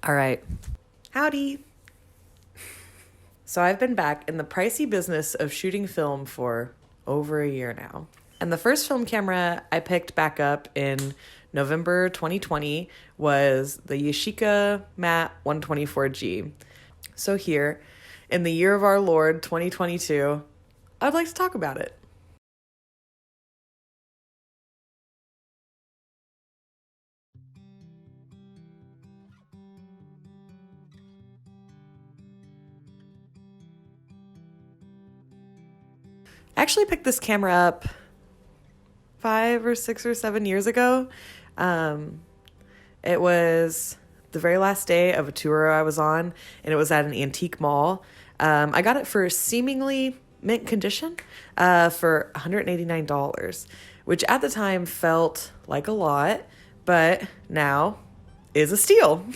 All right. Howdy. So I've been back in the pricey business of shooting film for over a year now. And the first film camera I picked back up in November 2020 was the Yashica MAT-124G. So here, in the year of our Lord 2022, I'd like to talk about it. I actually picked this camera up 5 or 6 or 7 years ago. It was the very last day of a tour I was on, and it was at an antique mall. I got it for seemingly mint condition for $189, which at the time felt like a lot, but now is a steal.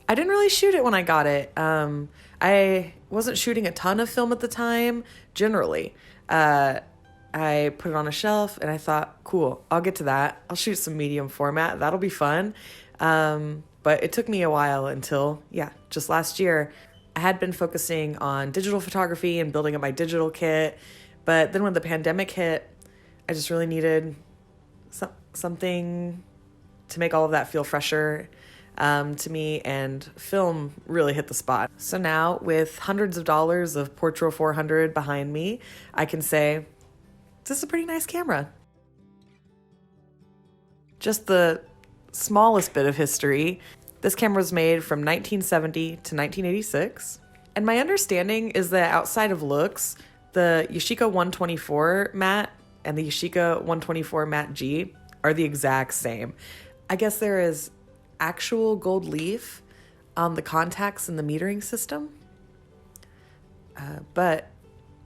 I didn't really shoot it when I got it. I wasn't shooting a ton of film at the time, generally. I put it on a shelf and I thought, cool, I'll get to that. I'll shoot some medium format. That'll be fun. But it took me a while until, just last year, I had been focusing on digital photography and building up my digital kit. But then when the pandemic hit, I just really needed something to make all of that feel fresher to me, and film really hit the spot. So now, with hundreds of dollars of Portrait 400 behind me, I can say, this is a pretty nice camera. Just the smallest bit of history. This camera was made from 1970 to 1986. And my understanding is that outside of looks, the Yashica 124 Mat and the Yashica 124 Mat-G are the exact same. I guess there is actual gold leaf on the contacts in the metering system. But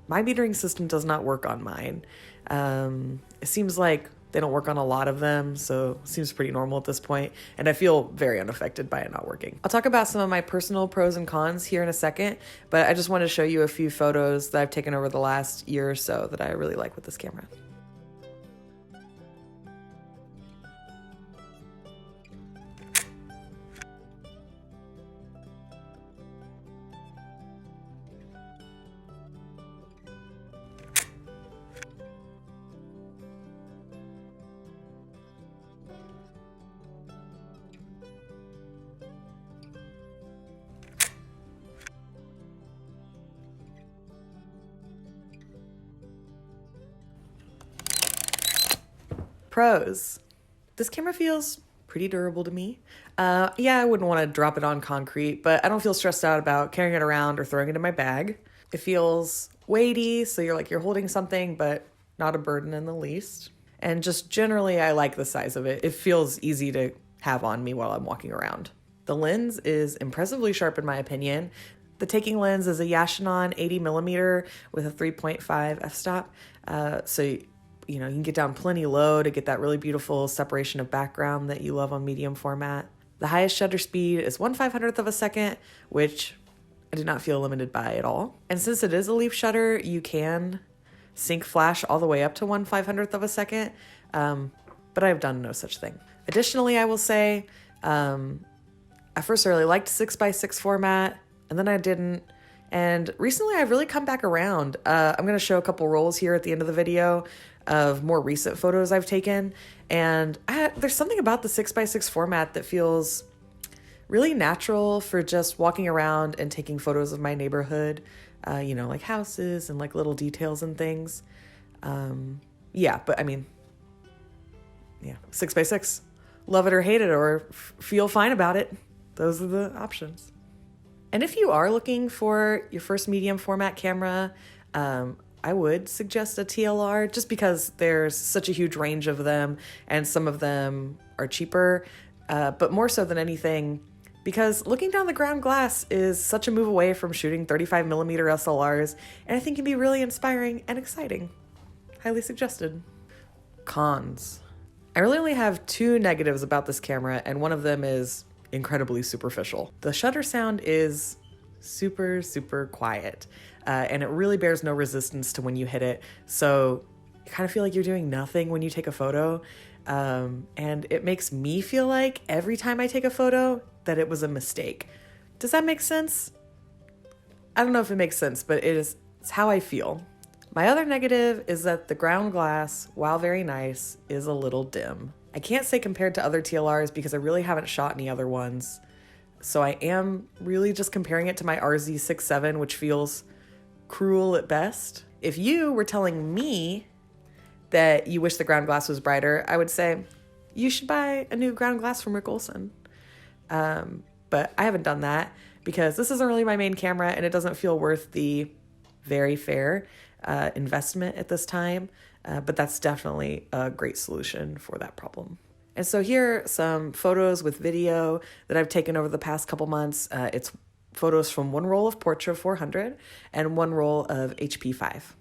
my metering system does not work on mine. It seems like they don't work on a lot of them, so it seems pretty normal at this point, and I feel very unaffected by it not working. I'll talk about some of my personal pros and cons here in a second, but I just want to show you a few photos that I've taken over the last year or so that I really like with this camera. Pros. This camera feels pretty durable to me. I wouldn't want to drop it on concrete, but I don't feel stressed out about carrying it around or throwing it in my bag. It feels weighty, so you're holding something, but not a burden in the least. And just generally, I like the size of it. It feels easy to have on me while I'm walking around. The lens is impressively sharp in my opinion. The taking lens is a Yashica 80mm with a 3.5 f-stop. So you can get down plenty low to get that really beautiful separation of background that you love on medium format. The highest shutter speed is 1/500th of a second, which I did not feel limited by at all. And since it is a leaf shutter, you can sync flash all the way up to 1/500th of a second, but I've done no such thing. Additionally, I will say, at first I really liked 6x6 format, and then I didn't. And recently I've really come back around. I'm going to show a couple rolls here at the end of the video of more recent photos I've taken. And there's something about the 6x6 format that feels really natural for just walking around and taking photos of my neighborhood, like houses and like little details and things. 6x6. Love it or hate it, or feel fine about it. Those are the options. And if you are looking for your first medium format camera, I would suggest a TLR just because there's such a huge range of them, and some of them are cheaper, but more so than anything, because looking down the ground glass is such a move away from shooting 35mm SLRs, and I think can be really inspiring and exciting. Highly suggested. Cons. I really only have 2 negatives about this camera, and one of them is incredibly superficial. The shutter sound is super, super quiet, and it really bears no resistance to when you hit it, so you kind of feel like you're doing nothing when you take a photo, and it makes me feel like every time I take a photo that it was a mistake. Does that make sense? I don't know if it makes sense, but it's how I feel. My other negative is that the ground glass, while very nice, is a little dim. I can't say compared to other TLRs because I really haven't shot any other ones. So I am really just comparing it to my RZ67, which feels cruel at best. If you were telling me that you wish the ground glass was brighter, I would say you should buy a new ground glass from Rick Olson. But I haven't done that because this isn't really my main camera and it doesn't feel worth the very fair investment at this time. But that's definitely a great solution for that problem. And so here are some photos with video that I've taken over the past couple months. It's photos from one roll of Portra 400 and one roll of HP 5.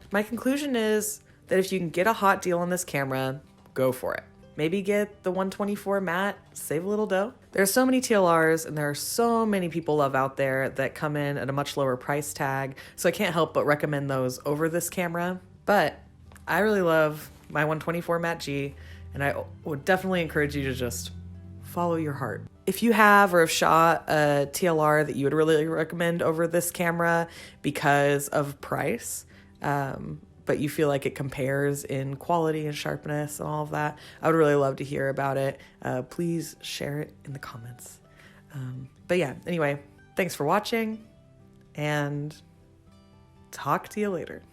My conclusion is that if you can get a hot deal on this camera, go for it. Maybe get the 124 mat, save a little dough. There's so many TLRs and there are so many people love out there that come in at a much lower price tag. So I can't help but recommend those over this camera. But I really love my 124 Mat G and I would definitely encourage you to just follow your heart. If you have or have shot a TLR that you would really recommend over this camera because of price, but you feel like it compares in quality and sharpness and all of that, I would really love to hear about it. Please share it in the comments. But yeah, anyway, thanks for watching and talk to you later.